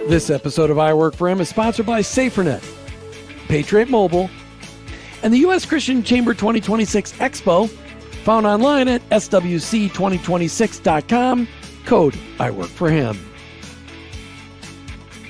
This episode of I Work For Him is sponsored by SaferNet, Patriot Mobile, and the U.S. Christian Chamber 2026 Expo, found online at swc2026.com, code I Work For Him.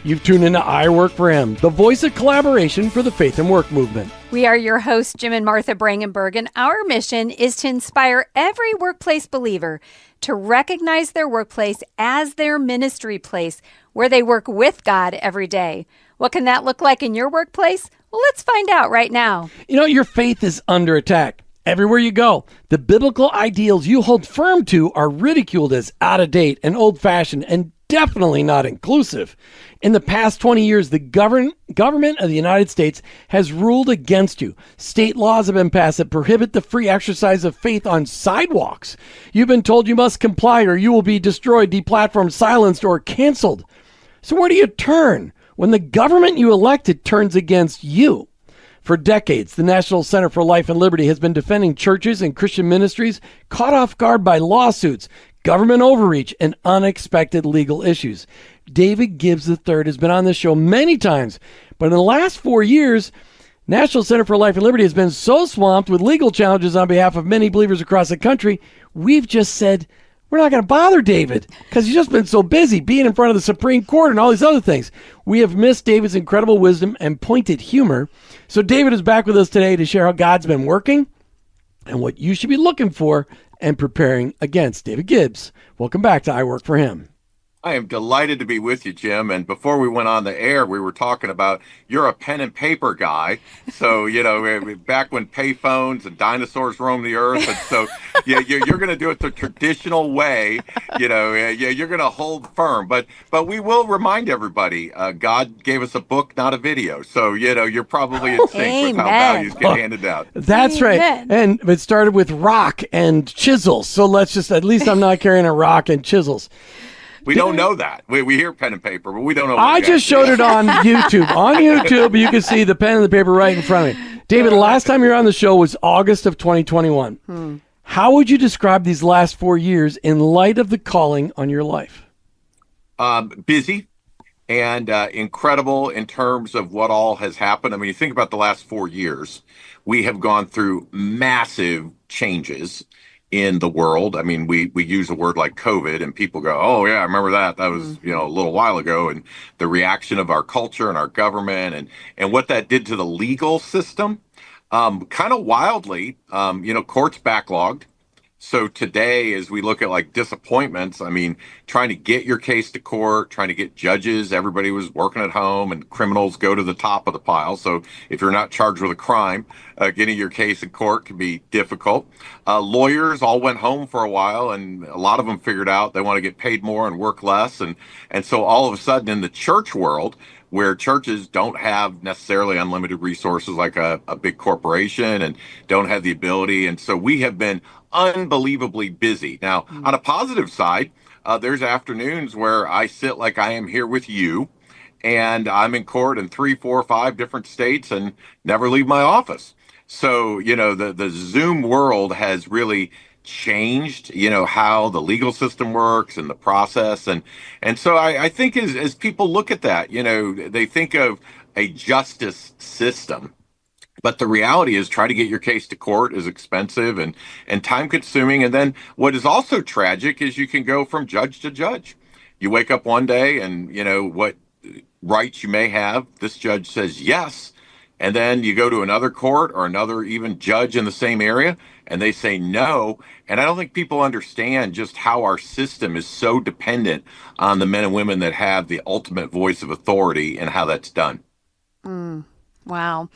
You've tuned into I Work For Him, the voice of collaboration for the faith and work movement. We are your hosts, Jim and Martha Brangenberg, and our mission is to inspire every workplace believer to recognize their workplace as their ministry place, where they work with God every day. What can that look like in your workplace? Well, let's find out right now. You know, your faith is under attack. Everywhere you go, the biblical ideals you hold firm to are ridiculed as out of date and old-fashioned and definitely not inclusive. In the past 20 years, the government of the United States has ruled against you. State laws have been passed that prohibit the free exercise of faith on sidewalks. You've been told you must comply or you will be destroyed, deplatformed, silenced, or canceled. So where do you turn when the government you elected turns against you? For decades, the National Center for Life and Liberty has been defending churches and Christian ministries caught off guard by lawsuits, government overreach, and unexpected legal issues. David Gibbs III has been on this show many times, but in the last 4 years, National Center for Life and Liberty has been so swamped with legal challenges on behalf of many believers across the country, we've just said, we're not going to bother David because he's just been so busy being in front of the Supreme Court and all these other things. We have missed David's incredible wisdom and pointed humor. So David is back with us today to share how God's been working and what you should be looking for and preparing against. David Gibbs, welcome back to I Work For Him. I am delighted to be with you, Jim. And before we went on the air, we were talking about you're a pen and paper guy. So, you know, back when payphones and dinosaurs roamed the earth. And so, yeah, you're going to do it the traditional way. You know, you're going to hold firm. But we will remind everybody, God gave us a book, not a video. So, you know, you're probably in sync with how values get handed down. That's right. And it started with rock and chisels. So let's just, at least I'm not carrying a rock and chisels. We don't know that. We hear pen and paper, but we don't know. I just showed it on YouTube. On YouTube, you can see the pen and the paper right in front of me. David, the last time you were on the show was August of 2021. How would you describe these last 4 years in light of the calling on your life? Busy and incredible in terms of what all has happened. I mean, you think about the last 4 years, we have gone through massive changes in the world. I mean, we use a word like COVID and people go, oh yeah, I remember that. That was, you know, a little while ago. And the reaction of our culture and our government and what that did to the legal system, kind of wildly, you know, courts backlogged. So today, as we look at like disappointments, I mean, trying to get your case to court, trying to get judges, everybody was working at home and criminals go to the top of the pile. So if you're not charged with a crime, getting your case in court can be difficult. Lawyers all went home for a while and a lot of them figured out they want to get paid more and work less. And so all of a sudden in the church world, where churches don't have necessarily unlimited resources like a big corporation and don't have the ability. And so we have been unbelievably busy. Now, on a positive side, there's afternoons where I sit like I am here with you and I'm in court in 3, 4, 5 different states and never leave my office. So, you know, the Zoom world has really changed, you know, how the legal system works and the process. And so I think as people look at that, you know, they think of a justice system. But the reality is try to get your case to court is expensive and time consuming. And then what is also tragic is you can go from judge to judge. You wake up one day and, you know, what rights you may have, this judge says yes. And then you go to another court or another even judge in the same area and they say no. And I don't think people understand just how our system is so dependent on the men and women that have the ultimate voice of authority and how that's done. Wow.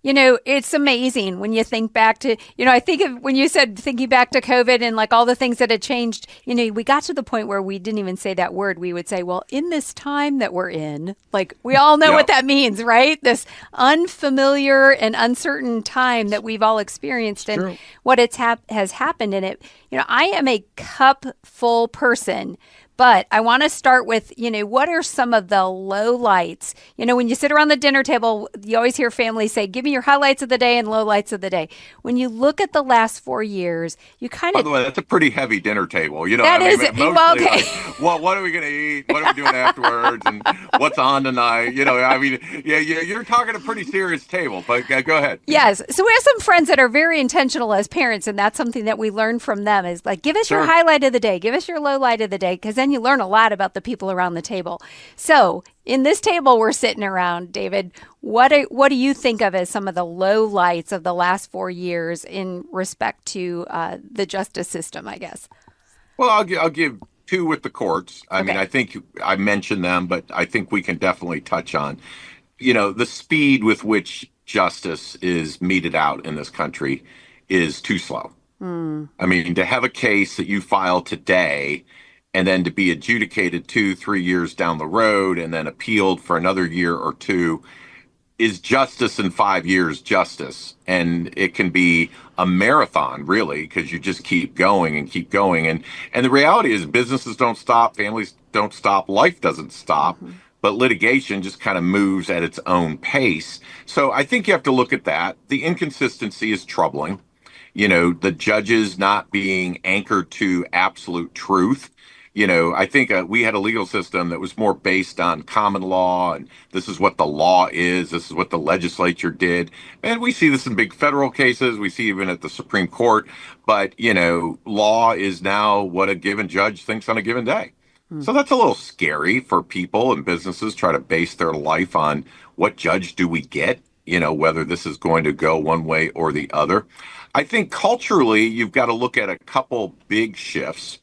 You know, it's amazing when you think back to, you know, I think of when you said thinking back to COVID and like all the things that had changed, you know, we got to the point where we didn't even say that word. We would say, well, in this time that we're in, like we all know what that means, right? This unfamiliar and uncertain time that we've all experienced and what has happened in it. I am a cup full person. But I want to start with, what are some of the low lights? When you sit around the dinner table, you always hear families say, give me your highlights of the day and lowlights of the day. When you look at the last 4 years, you kind By of... the way, that's a pretty heavy dinner table. That is it. Well, okay. What are we going to eat? What are we doing afterwards? And what's on tonight? You're talking a pretty serious table, but go ahead. Yes. So we have some friends that are very intentional as parents, and that's something that we learn from them is like, give us your highlight of the day, give us your low light of the day, because then you learn a lot about the people around the table. So in this table we're sitting around, David, what do you think of as some of the low lights of the last 4 years in respect to the justice system, I guess? Well, I'll give two with the courts. I mean, I think I mentioned them, but I think we can definitely touch on, the speed with which justice is meted out in this country is too slow. I mean, to have a case that you file today and then to be adjudicated 2-3 years down the road and then appealed for another year or two is justice in 5 years justice. And it can be a marathon, really, because you just keep going and keep going. And the reality is businesses don't stop, families don't stop, life doesn't stop. But litigation just kind of moves at its own pace. So I think you have to look at that. The inconsistency is troubling. The judges not being anchored to absolute truth. I think we had a legal system that was more based on common law, and this is what the law is, this is what the legislature did. And we see this in big federal cases, we see even at the Supreme Court, but, law is now what a given judge thinks on a given day. So that's a little scary for people and businesses try to base their life on what judge do we get, whether this is going to go one way or the other. I think culturally, you've got to look at a couple big shifts.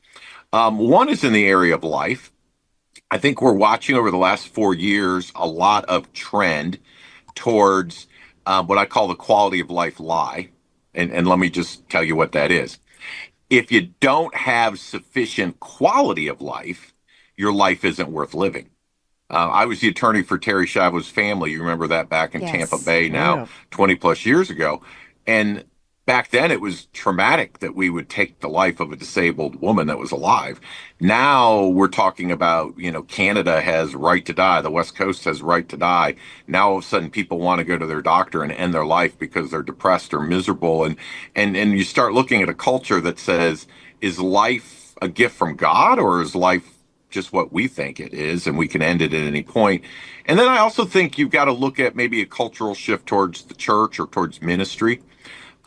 One is in the area of life. I think we're watching over the last 4 years a lot of trend towards what I call the quality of life lie. And let me just tell you what that is. If you don't have sufficient quality of life, your life isn't worth living. I was the attorney for Terry Schiavo's family. You remember that back in Tampa Bay now, 20 plus years ago. And back then, it was traumatic that we would take the life of a disabled woman that was alive. Now we're talking about, Canada has right to die. The West Coast has right to die. Now all of a sudden people want to go to their doctor and end their life because they're depressed or miserable. And you start looking at a culture that says, is life a gift from God or is life just what we think it is, and we can end it at any point? And then I also think you've got to look at maybe a cultural shift towards the church or towards ministry.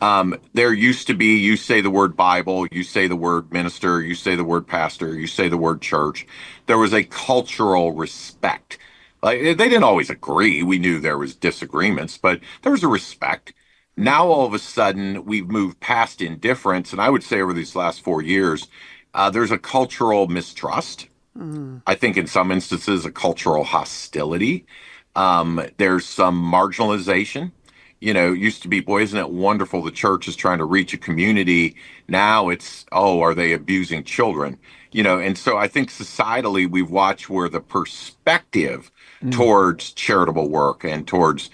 There used to be, you say the word Bible, you say the word minister, you say the word pastor, you say the word church. There was a cultural respect. Like, they didn't always agree. We knew there was disagreements, but there was a respect. Now, all of a sudden, we've moved past indifference. And I would say over these last 4 years, there's a cultural mistrust. I think in some instances, a cultural hostility. There's some marginalization. It used to be, boy, isn't it wonderful the church is trying to reach a community. Now it's, are they abusing children? And so I think societally we've watched where the perspective towards charitable work and towards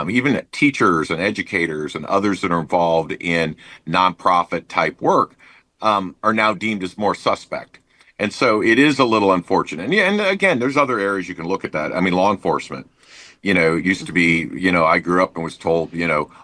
even teachers and educators and others that are involved in nonprofit type work are now deemed as more suspect. And so it is a little unfortunate. And again, there's other areas you can look at that. I mean, law enforcement. It used to be, I grew up and was told,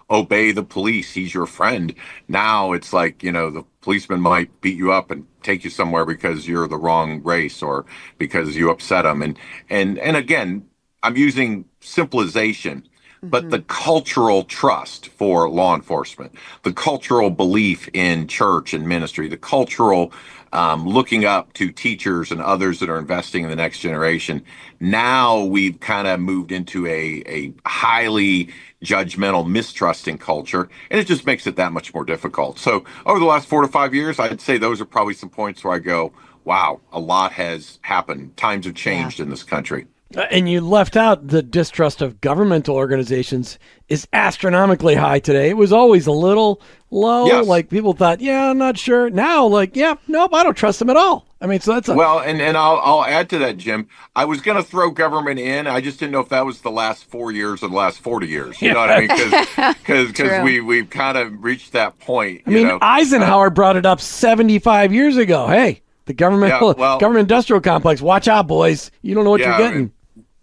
obey the police. He's your friend. Now it's like, the policeman might beat you up and take you somewhere because you're the wrong race or because you upset them. And again, I'm using simplification, but the cultural trust for law enforcement, the cultural belief in church and ministry, the cultural looking up to teachers and others that are investing in the next generation. Now we've kind of moved into a highly judgmental, mistrusting culture, and it just makes it that much more difficult. So over the last 4 to 5 years, I'd say those are probably some points where I go, wow, a lot has happened. Times have changed in this country. And you left out the distrust of governmental organizations is astronomically high today. It was always a little low. Yes. Like people thought, I'm not sure. Now, nope, I don't trust them at all. I mean, so that's a Well, and I'll add to that, Jim. I was going to throw government in. I just didn't know if that was the last 4 years or the last 40 years. You know what I mean? Because True. we've kind of reached that point. I mean, Eisenhower brought it up 75 years ago. Hey, the government Yeah, well, government industrial complex. Watch out, boys. You don't know what you're yeah. getting.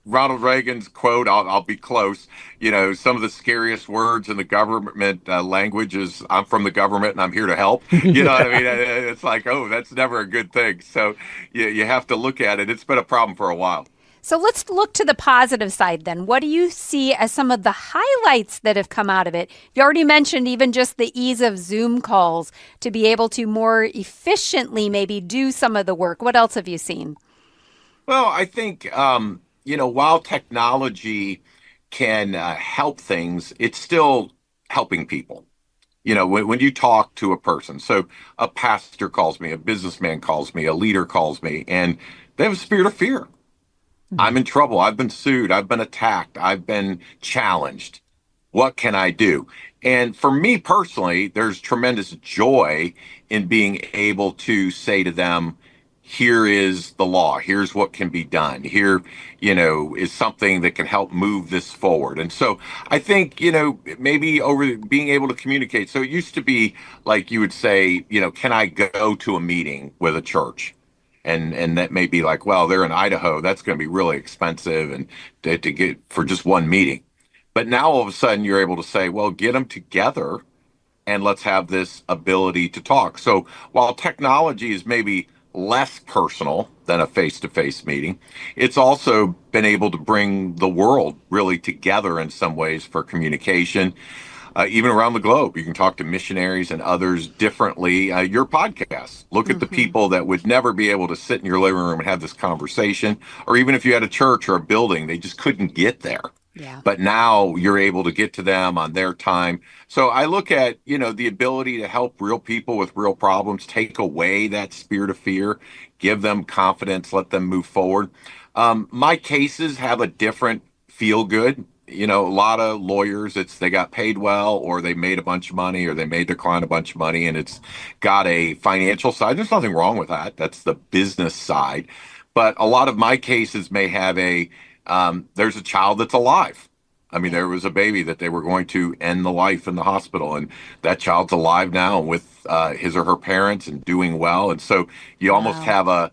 Ronald Reagan's quote, I'll be close. Some of the scariest words in the government language is, I'm from the government and I'm here to help. You know what I mean? It's like, oh, that's never a good thing. So you have to look at it. It's been a problem for a while. So let's look to the positive side then. What do you see as some of the highlights that have come out of it? You already mentioned even just the ease of Zoom calls to be able to more efficiently maybe do some of the work. What else have you seen? Well, I think, while technology can help things, it's still helping people. When you talk to a person, so a pastor calls me, a businessman calls me, a leader calls me, and they have a spirit of fear. I'm in trouble. I've been sued. I've been attacked. I've been challenged. What can I do? And for me personally, there's tremendous joy in being able to say to them, here is the law. Here's what can be done. Here, is something that can help move this forward. And so I think, maybe over being able to communicate. So it used to be like you would say, can I go to a meeting with a church? And that may be like, well, they're in Idaho. That's going to be really expensive and to get for just one meeting. But now all of a sudden you're able to say, well, get them together and let's have this ability to talk. So while technology is maybe less personal than a face-to-face meeting, it's also been able to bring the world really together in some ways for communication. Even around the globe, you can talk to missionaries and others differently. Your podcast, look at the people that would never be able to sit in your living room and have this conversation, or even if you had a church or a building, they just couldn't get there. Yeah. But now you're able to get to them on their time. So I look at, the ability to help real people with real problems, take away that spirit of fear, give them confidence, let them move forward. My cases have a different feel good. A lot of lawyers, they got paid well, or they made a bunch of money, or they made their client a bunch of money, and it's got a financial side. There's nothing wrong with that. That's the business side. But a lot of my cases may have there's a child that's alive. I mean, there was a baby that they were going to end the life in the hospital, and that child's alive now with his or her parents and doing well. And so you almost have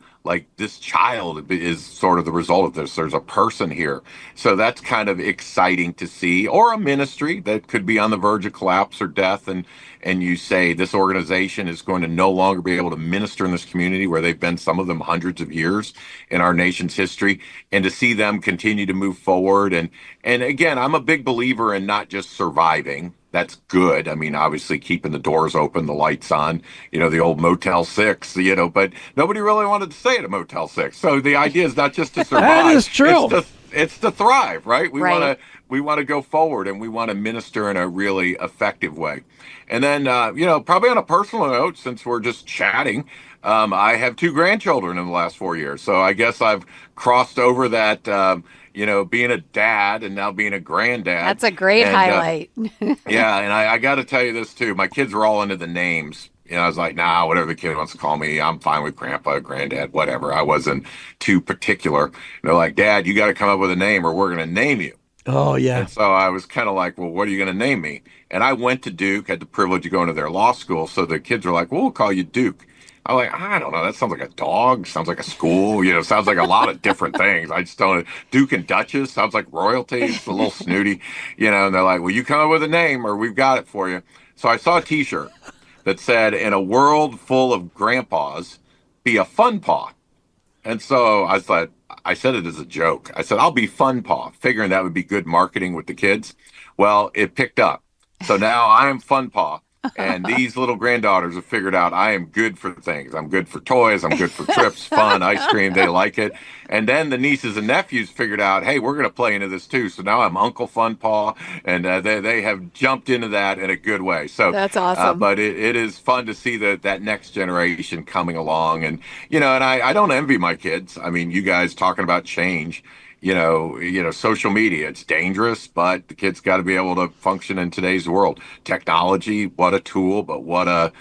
this child is sort of the result of this. There's a person here. So that's kind of exciting to see. Or a ministry that could be on the verge of collapse or death. And you say this organization is going to no longer be able to minister in this community where they've been, some of them, hundreds of years in our nation's history, and to see them continue to move forward. And again, I'm a big believer in not just surviving. That's good. I mean, obviously keeping the doors open, the lights on, the old Motel 6, but nobody really wanted to stay at a Motel 6. So the idea is not just to survive. That is true. It's to thrive, right? Right. We want to go forward, and we want to minister in a really effective way. And then, probably on a personal note, since we're just chatting, I have 2 grandchildren in the last 4 years. So I guess I've crossed over that, being a dad and now being a granddad. That's a great highlight. Yeah, and I got to tell you this too. My kids were all into the names. I was like, nah, whatever the kid wants to call me, I'm fine with grandpa, granddad, whatever. I wasn't too particular. And they're like, Dad, you got to come up with a name or we're going to name you. Oh, yeah. And so I was kind of like, well, what are you going to name me? And I went to Duke, had the privilege of going to their law school. So the kids were like, well, we'll call you Duke. I'm like, I don't know. That sounds like a dog. Sounds like a school. Sounds like a lot of different things. I just don't. Duke and Duchess sounds like royalty. It's a little snooty, And they're like, well, you come up with a name or we've got it for you. So I saw a T-shirt that said, in a world full of grandpas, be a fun paw. And so I thought, I said it as a joke. I said, I'll be fun paw, figuring that would be good marketing with the kids. Well, it picked up. So now I am fun paw. And these little granddaughters have figured out I am good for things. I'm good for toys. I'm good for trips, fun, ice cream. They like it. And then the nieces and nephews figured out, hey, we're going to play into this too. So now I'm Uncle Fun Paw. And they have jumped into that in a good way. So That's awesome. But it is fun to see that next generation coming along. And, and I don't envy my kids. I mean, you guys talking about change. social media. It's dangerous, but the kids got to be able to function in today's world. Technology, what a tool, but what a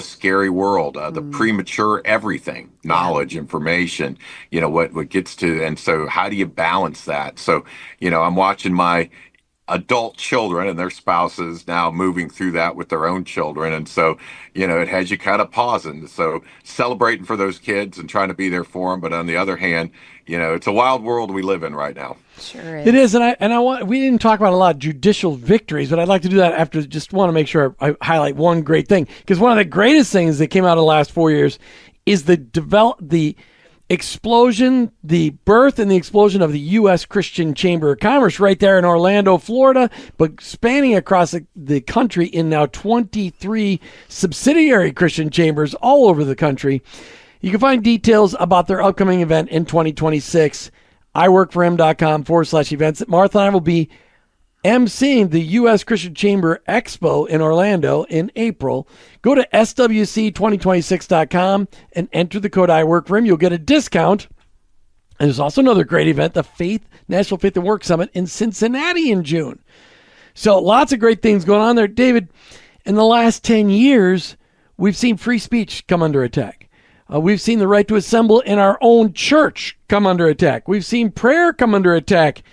scary world. The premature everything, Yeah. knowledge, information, what gets to, and so how do you balance that? So, I'm watching my adult children and their spouses now moving through that with their own children. And so, it has you kind of pausing. So celebrating for those kids and trying to be there for them. But on the other hand, it's a wild world we live in right now. Sure It is, and I want. We didn't talk about a lot of judicial victories, but I'd like to do that after. Just want to make sure I highlight one great thing, because one of the greatest things that came out of the last 4 years is the explosion, the birth and the explosion of the U.S. Christian Chamber of Commerce right there in Orlando, Florida, but spanning across the country in now 23 subsidiary Christian chambers all over the country. You can find details about their upcoming event in 2026. iworkforhim.com/events. Martha and I will be emceeing the U.S. Christian Chamber Expo in Orlando in April. Go to swc2026.com and enter the code iWorkForHim. You'll get a discount. And there's also another great event, the National Faith and Work Summit in Cincinnati in June. So lots of great things going on there. David, in the last 10 years, we've seen free speech come under attack. We've seen the right to assemble in our own church come under attack. We've seen prayer come under attack.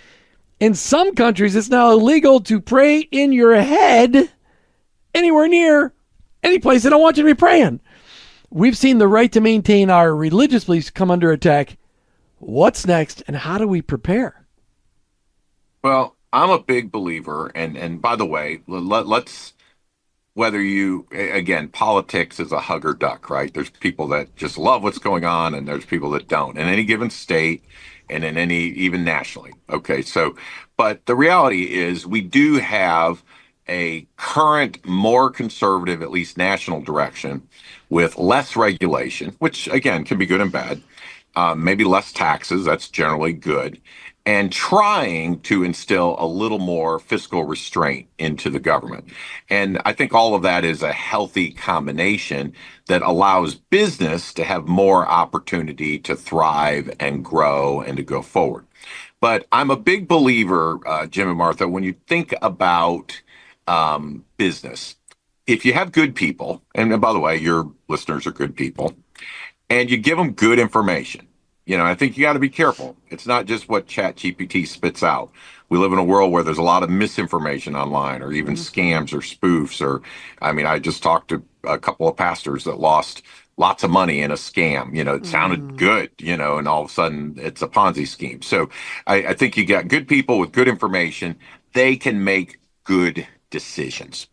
In some countries, it's now illegal to pray in your head anywhere near any place they don't want you to be praying. We've seen the right to maintain our religious beliefs come under attack. What's next, and how do we prepare? Well, I'm a big believer, and by the way, let's whether again, politics is a hug or duck, right? There's people that just love what's going on, and there's people that don't in any given state and in even nationally. Okay, so, but the reality is we do have a current, more conservative, at least national direction with less regulation, which again can be good and bad. Maybe less taxes, that's generally good, and trying to instill a little more fiscal restraint into the government. And I think all of that is a healthy combination that allows business to have more opportunity to thrive and grow and to go forward. But I'm a big believer, Jim and Martha, when you think about business, if you have good people, and by the way, your listeners are good people, and you give them good information. I think you got to be careful. It's not just what ChatGPT spits out. We live in a world where there's a lot of misinformation online, or even scams or spoofs. I just talked to a couple of pastors that lost lots of money in a scam. It sounded good, and all of a sudden it's a Ponzi scheme. So I think you got good people with good information. They can make good decisions.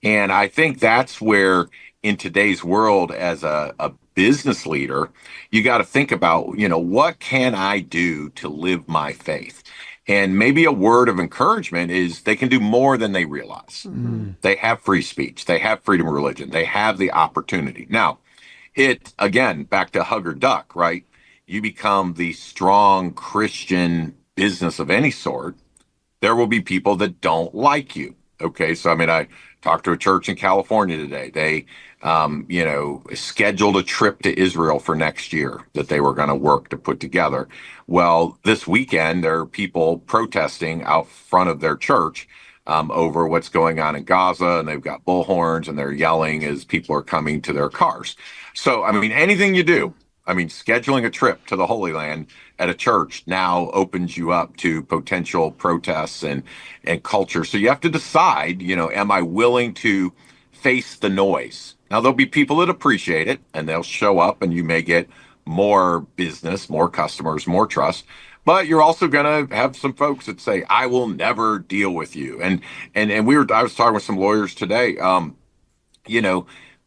And I think that's where, in today's world, as a business leader, you got to think about, what can I do to live my faith? And maybe a word of encouragement is they can do more than they realize. They have free speech. They have freedom of religion. They have the opportunity. Now, again, back to hug or duck, right? You become the strong Christian business of any sort. There will be people that don't like you. Okay. So, I talked to a church in California today. They, scheduled a trip to Israel for next year that they were going to work to put together. Well, this weekend, there are people protesting out front of their church over what's going on in Gaza, and they've got bullhorns and they're yelling as people are coming to their cars. So, anything you do, scheduling a trip to the Holy Land at a church now opens you up to potential protests and culture. So you have to decide, am I willing to face the noise? Now, there'll be people that appreciate it, and they'll show up, and you may get more business, more customers, more trust. But you're also going to have some folks that say, I will never deal with you. And I was talking with some lawyers today,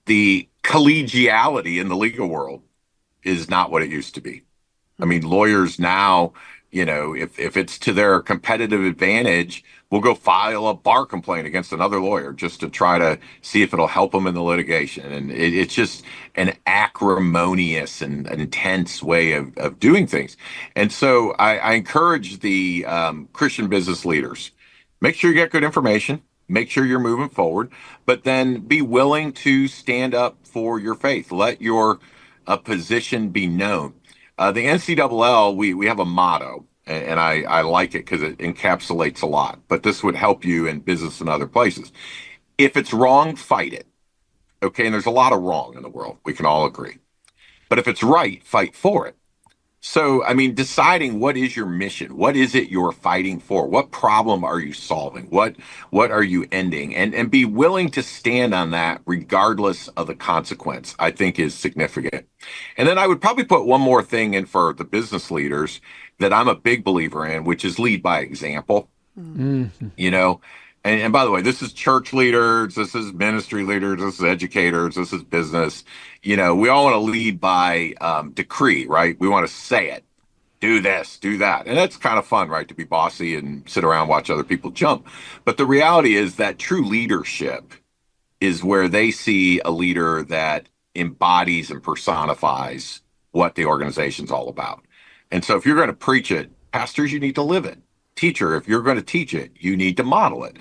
the collegiality in the legal world is not what it used to be. Lawyers now, if it's to their competitive advantage, will go file a bar complaint against another lawyer just to try to see if it'll help them in the litigation. And it's just an acrimonious and intense way of doing things. And so I encourage the Christian business leaders, make sure you get good information, make sure you're moving forward, but then be willing to stand up for your faith. Let your position be known. The NCAA, we have a motto, And I like it because it encapsulates a lot. But this would help you in business and other places. If it's wrong, fight it. Okay. And there's a lot of wrong in the world. We can all agree. But if it's right, fight for it. So, I mean, deciding what is your mission? What is it you're fighting for? What problem are you solving? What are you ending? And be willing to stand on that regardless of the consequence, I think is significant. And then I would probably put one more thing in for the business leaders that I'm a big believer in, which is lead by example. You know, and by the way, this is church leaders, this is ministry leaders, this is educators, this is business. You know, we all want to lead by decree, right? We want to say it, do this, do that. And that's kind of fun, right? To be bossy and sit around, watch other people jump. But the reality is that true leadership is where they see a leader that embodies and personifies what the organization's all about. And so if you're going to preach it, pastors, you need to live it. Teacher, if you're going to teach it, you need to model it.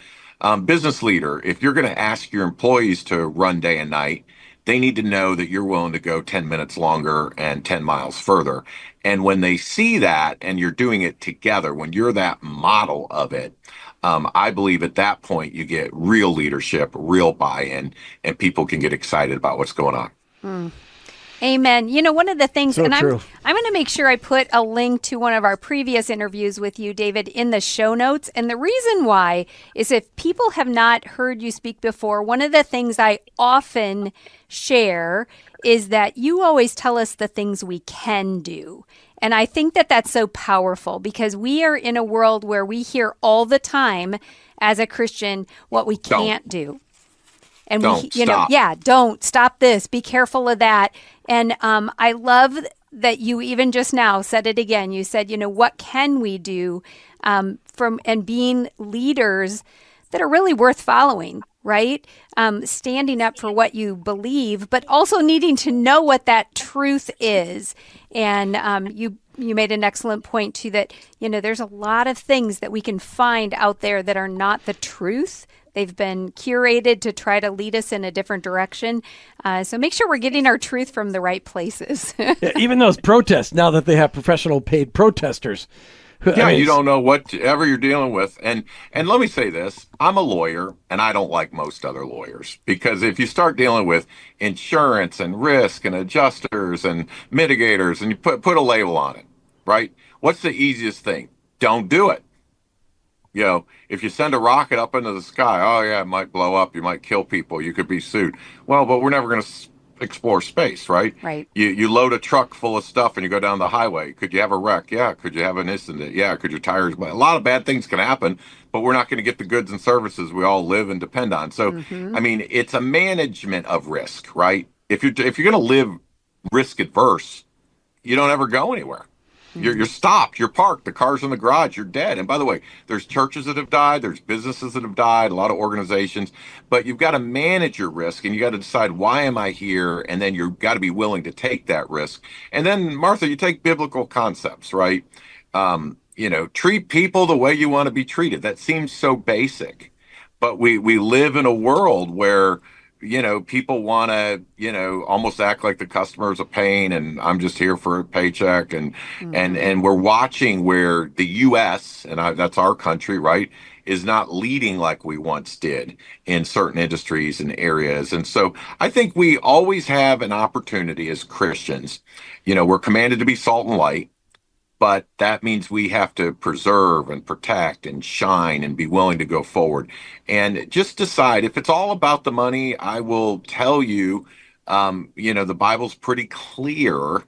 Business leader, if you're going to ask your employees to run day and night, they need to know that you're willing to go 10 minutes longer and 10 miles further. And when they see that and you're doing it together, when you're that model of it, I believe at that point you get real leadership, real buy-in, and people can get excited about what's going on. Amen. You know, one of the things, So and true. I'm going to make sure I put a link to one of our previous interviews with you, David, in the show notes. And the reason why is if people have not heard you speak before, one of the things I often share is that you always tell us the things we can do. And I think that that's so powerful because we are in a world where we hear all the time as a Christian what we can't do. And Don't we, stop. don't stop this. Be careful of that. And I love that you even just now said it again. You said, what can we do from and being leaders that are really worth following, right? Standing up for what you believe, but also needing to know what that truth is. And you made an excellent point too that, there's a lot of things that we can find out there that are not the truth. They've been curated to try to lead us in a different direction. So make sure we're getting our truth from the right places. Yeah, even those protests, now that they have professional paid protesters. Yeah, you don't know whatever you're dealing with. And let me say this, I'm a lawyer and I don't like most other lawyers because if you start dealing with insurance and risk and adjusters and mitigators and you put a label on it, right? What's the easiest thing? Don't do it. If you send a rocket up into the sky, oh yeah, it might blow up. You might kill people. You could be sued. Well, but we're never going to explore space, right? Right. You load a truck full of stuff and you go down the highway. Could you have a wreck? Yeah. Could you have an incident? Yeah. Could your tires? A lot of bad things can happen, but we're not going to get the goods and services we all live and depend on. So, I mean, it's a management of risk, right? If you're going to live risk adverse, you don't ever go anywhere. You're stopped. You're parked. The car's in the garage. You're dead. And by the way, there's churches that have died. There's businesses that have died. A lot of organizations. But you've got to manage your risk, and you got to decide why am I here, and then you've got to be willing to take that risk. And then, Martha, you take biblical concepts, right? Treat people the way you want to be treated. That seems so basic, but we live in a world where people want to, almost act like the customer is a pain and I'm just here for a paycheck. And we're watching where the U.S., and that's our country, right, is not leading like we once did in certain industries and areas. And so I think we always have an opportunity as Christians. We're commanded to be salt and light. But that means we have to preserve and protect and shine and be willing to go forward. And just decide if it's all about the money, I will tell you, the Bible's pretty clear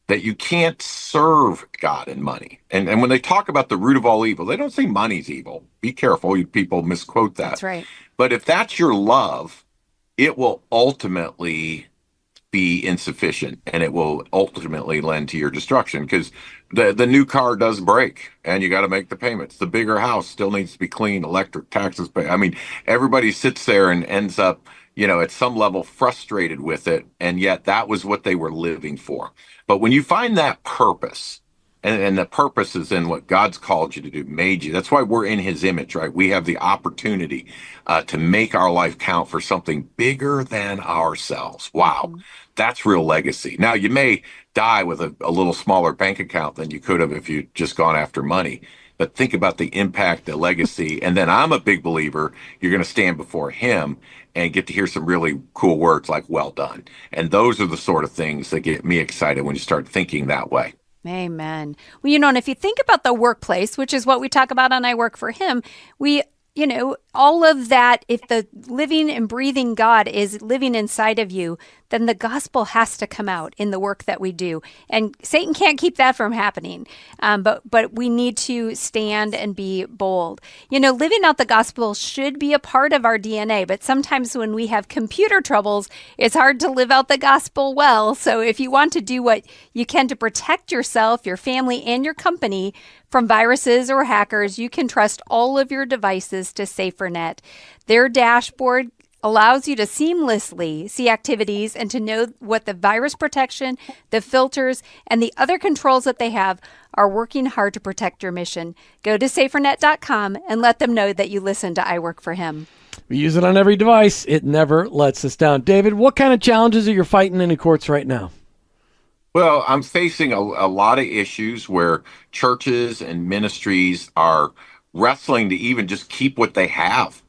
that you can't serve God in money. And when they talk about the root of all evil, they don't say money's evil. Be careful, you people misquote that. That's right. But if that's your love, it will ultimately be insufficient and it will ultimately lend to your destruction because the new car does break and you got to make the payments. The bigger house still needs to be clean, electric, taxes pay. I mean, everybody sits there and ends up, at some level frustrated with it. And yet that was what they were living for. But when you find that purpose, And the purpose is in what God's called you to do, made you. That's why we're in his image, right? We have the opportunity to make our life count for something bigger than ourselves. Wow. Hmm. That's real legacy. Now, you may die with a little smaller bank account than you could have if you'd just gone after money. But think about the impact, the legacy. And then I'm a big believer you're going to stand before him and get to hear some really cool words like, well done. And those are the sort of things that get me excited when you start thinking that way. Amen. Well, and if you think about the workplace, which is what we talk about on I Work for Him, we, all of that, if the living and breathing God is living inside of you, then the gospel has to come out in the work that we do. And Satan can't keep that from happening. But we need to stand and be bold. Living out the gospel should be a part of our DNA. But sometimes when we have computer troubles, it's hard to live out the gospel well. So if you want to do what you can to protect yourself, your family, and your company from viruses or hackers, you can trust all of your devices to SaferNet. Their dashboard allows you to seamlessly see activities and to know what the virus protection, the filters, and the other controls that they have are working hard to protect your mission. Go to safernet.com and let them know that you listen to I Work for Him. We use it on every device. It never lets us down. David, what kind of challenges are you fighting in the courts right now? Well, I'm facing a lot of issues where churches and ministries are wrestling to even just keep what they have.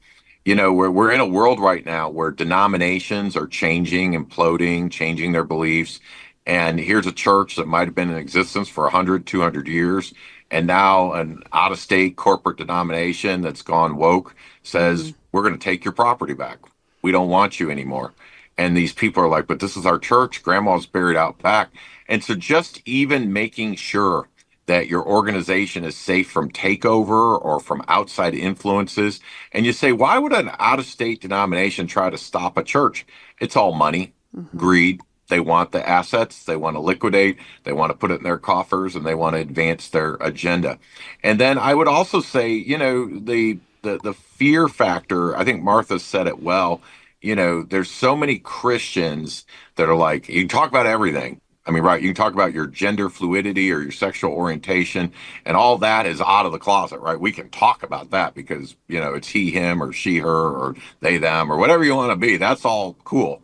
We're in a world right now where denominations are changing, imploding, changing their beliefs. And here's a church that might have been in existence for 100, 200 years. And now an out of state corporate denomination that's gone woke says, we're going to take your property back. We don't want you anymore. And these people are like, but this is our church. Grandma's buried out back. And so just even making sure that your organization is safe from takeover or from outside influences. And you say, why would an out-of-state denomination try to stop a church? It's all money, greed. They want the assets. They want to liquidate. They want to put it in their coffers, and they want to advance their agenda. And then I would also say, the fear factor, I think Martha said it well. There's so many Christians that are like, you can talk about everything. I mean, right, you can talk about your gender fluidity or your sexual orientation, and all that is out of the closet, right? We can talk about that because, it's he, him, or she, her, or they, them, or whatever you want to be. That's all cool.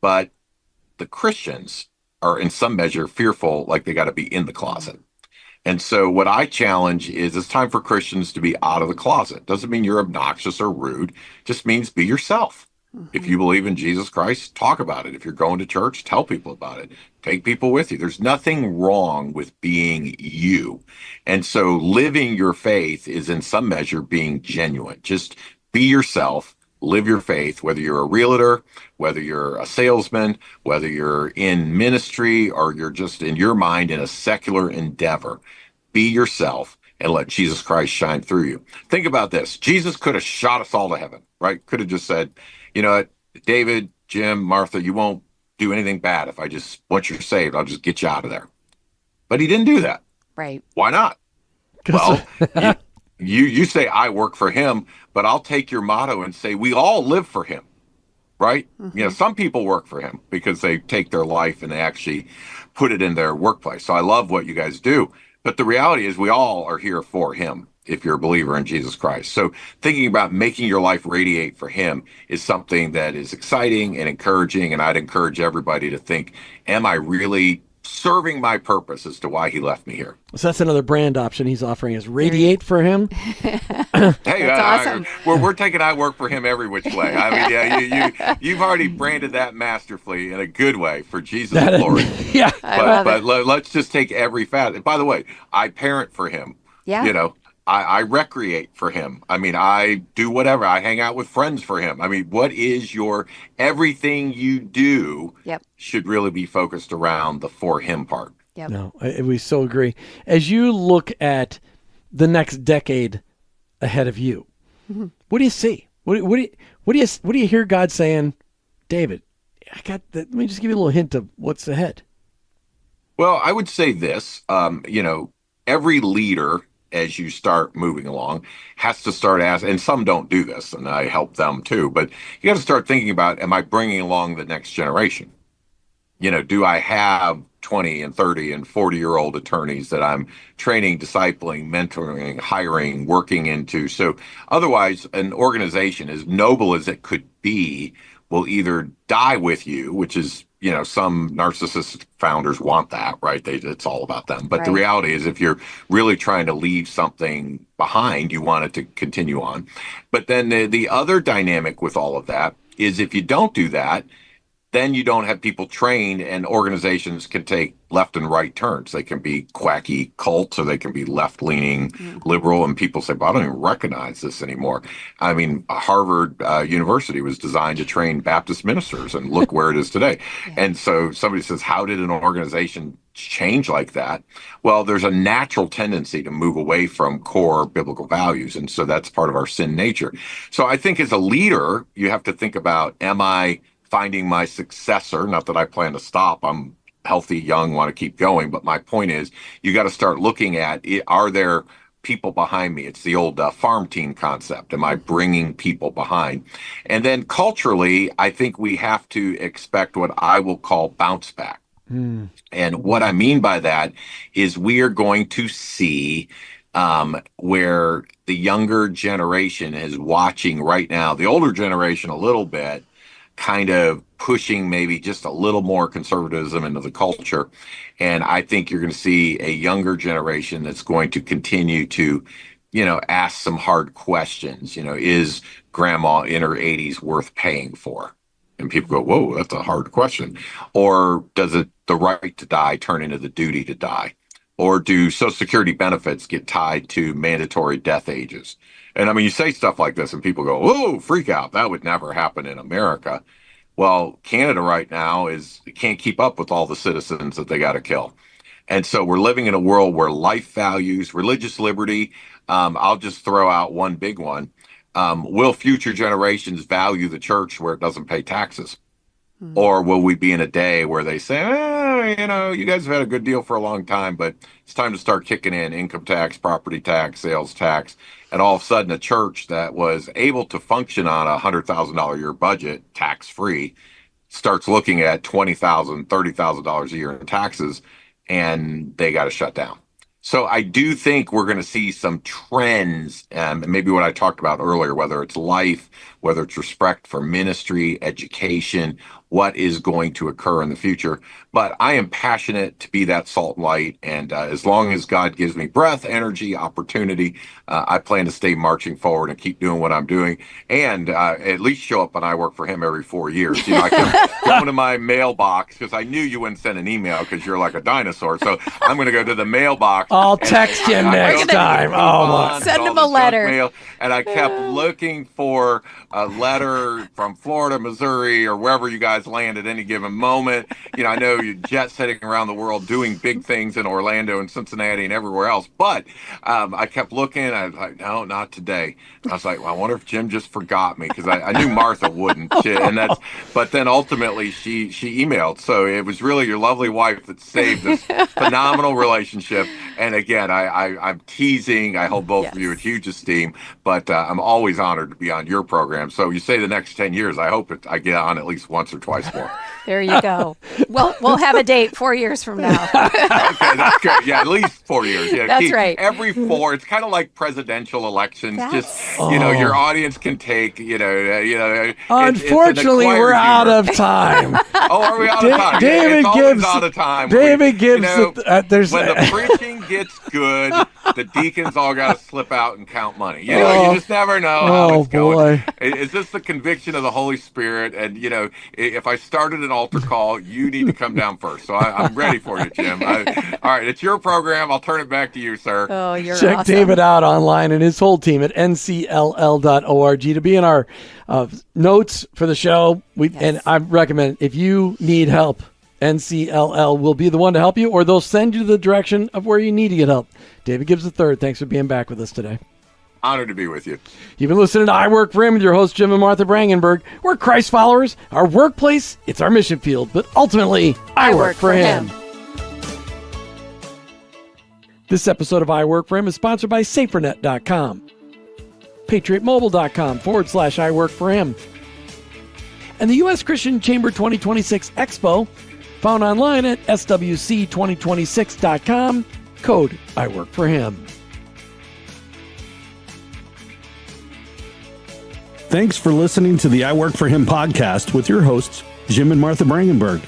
But the Christians are in some measure fearful, like they got to be in the closet. And so what I challenge is it's time for Christians to be out of the closet. Doesn't mean you're obnoxious or rude, just means be yourself. If you believe in Jesus Christ, talk about it. If you're going to church, tell people about it. Take people with you. There's nothing wrong with being you. And so living your faith is in some measure being genuine. Just be yourself, live your faith, whether you're a realtor, whether you're a salesman, whether you're in ministry, or you're just in your mind in a secular endeavor. Be yourself and let Jesus Christ shine through you. Think about this. Jesus could have shot us all to heaven, right? Could have just said, you know what, David, Jim, Martha, you won't do anything bad if once you're saved, I'll just get you out of there. But he didn't do that. Right. Why not? Well, you say I work for him, but I'll take your motto and say we all live for him, right? Some people work for him because they take their life and they actually put it in their workplace. So I love what you guys do. But the reality is we all are here for him if you're a believer in Jesus Christ. So thinking about making your life radiate for him is something that is exciting and encouraging. And I'd encourage everybody to think, am I really serving my purpose as to why he left me here? So that's another brand option he's offering is radiate for him. Hey, that's awesome. We're taking I work for him every which way. I mean, yeah, you've already branded that masterfully in a good way for Jesus' glory. Yeah. But let's just take every facet. By the way, I parent for him. Yeah. I recreate for him. I mean, I do whatever. I hang out with friends for him. I mean, what is your everything you do should really be focused around the for him part. Yep. No, we so agree. As you look at the next decade ahead of you, what do you see? What do you hear God saying, David? Let me just give you a little hint of what's ahead. Well, I would say this. Every leader, as you start moving along, has to start asking, and some don't do this, and I help them too, but you got to start thinking about, am I bringing along the next generation? Do I have 20 and 30 and 40-year-old attorneys that I'm training, discipling, mentoring, hiring, working into? So otherwise, an organization as noble as it could be will either die with you, which is, some narcissistic founders want that, right? It's all about them. But the Right. reality is, if you're really trying to leave something behind, you want it to continue on. But then the other dynamic with all of that is if you don't do that, then you don't have people trained, and organizations can take left and right turns. They can be quacky cults, or they can be left-leaning liberal, and people say, well, I don't even recognize this anymore. I mean, Harvard University was designed to train Baptist ministers, and look where it is today. Yeah. And so somebody says, how did an organization change like that? Well, there's a natural tendency to move away from core biblical values, and so that's part of our sin nature. So I think as a leader, you have to think about, am I finding my successor? Not that I plan to stop. I'm healthy, young, want to keep going. But my point is, you got to start looking at, are there people behind me? It's the old farm team concept. Am I bringing people behind? And then culturally, I think we have to expect what I will call bounce back. And what I mean by that is we are going to see where the younger generation is watching right now, the older generation a little bit, kind of pushing maybe just a little more conservatism into the culture. And I think you're going to see a younger generation that's going to continue to, ask some hard questions. Is grandma in her 80s worth paying for? And people go, whoa, that's a hard question. Or does the right to die turn into the duty to die? Or do Social Security benefits get tied to mandatory death ages? And I mean, you say stuff like this and people go, whoa, freak out. That would never happen in America. Well, Canada right now can't keep up with all the citizens that they got to kill. And so we're living in a world where life values, religious liberty, I'll just throw out one big one. Will future generations value the church where it doesn't pay taxes? Or will we be in a day where they say, you guys have had a good deal for a long time, but it's time to start kicking in income tax, property tax, sales tax. And all of a sudden, a church that was able to function on a $100,000 a year budget, tax-free, starts looking at $20,000, $30,000 a year in taxes, and they got to shut down. So I do think we're going to see some trends, and maybe what I talked about earlier, whether it's life, whether it's respect for ministry, education, what is going to occur in the future. But I am passionate to be that salt and light. And as long as God gives me breath, energy, opportunity, I plan to stay marching forward and keep doing what I'm doing. And at least show up when I work for him every 4 years. I kept going to my mailbox because I knew you wouldn't send an email because you're like a dinosaur. So I'm going to go to the mailbox. I'll text you next time. Oh, my. Send him a letter. And I kept looking for a letter from Florida, Missouri, or wherever you guys land at any given moment. I know you're jet setting around the world doing big things in Orlando and Cincinnati and everywhere else. But I kept looking. I was like, no, not today. I was like, well, I wonder if Jim just forgot me, because I knew Martha wouldn't. But then ultimately she emailed. So it was really your lovely wife that saved this phenomenal relationship. And again, I'm teasing. I hold both of you in huge esteem, but I'm always honored to be on your program. So you say the next 10 years, I hope I get on at least once or twice more. There you go. We'll have a date 4 years from now. Okay, that's great. Yeah, at least 4 years. Yeah, that's right. Every 4. It's kind of like presidential elections. Your audience can take, Unfortunately, we're out of time. Oh, are we out of time? David Gibbs out of time. David Gibbs. When the preaching gets good, the deacons all got to slip out and count money. You just never know how it's going. Is this the conviction of the Holy Spirit? And if I started an altar call, you need to come down first. So I'm ready for you, Jim. All right, it's your program. I'll turn it back to you, sir. Oh, you're Check awesome. David out online and his whole team at ncll.org to be in our notes for the show. And I recommend, if you need help, NCLL will be the one to help you, or they'll send you the direction of where you need to get help. David Gibbs III, thanks for being back with us today. Honored to be with you. You've been listening to I Work for Him with your host, Jim and Martha Brangenberg. We're Christ followers. Our workplace, it's our mission field, but ultimately, I work for Him. This episode of I Work for Him is sponsored by SaferNet.com, PatriotMobile.com/I Work for Him, and the U.S. Christian Chamber 2026 Expo, Found online at swc2026.com, code I Work For Him. Thanks for listening to the I Work For Him podcast with your hosts, Jim and Martha Brangenberg.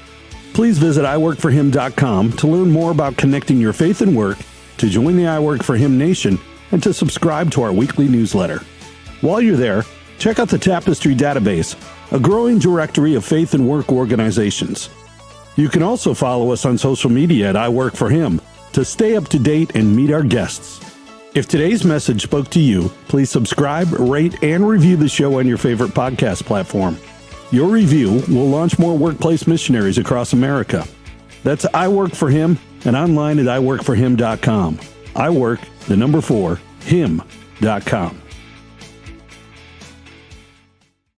Please visit iworkforhim.com to learn more about connecting your faith and work, to join the I Work For Him Nation, and to subscribe to our weekly newsletter. While you're there, check out the Tapestry Database, a growing directory of faith and work organizations. You can also follow us on social media at I Work For Him to stay up to date and meet our guests. If today's message spoke to you, please subscribe, rate, and review the show on your favorite podcast platform. Your review will launch more workplace missionaries across America. That's I Work For Him and online at iworkforhim.com. I work, the number 4, him.com.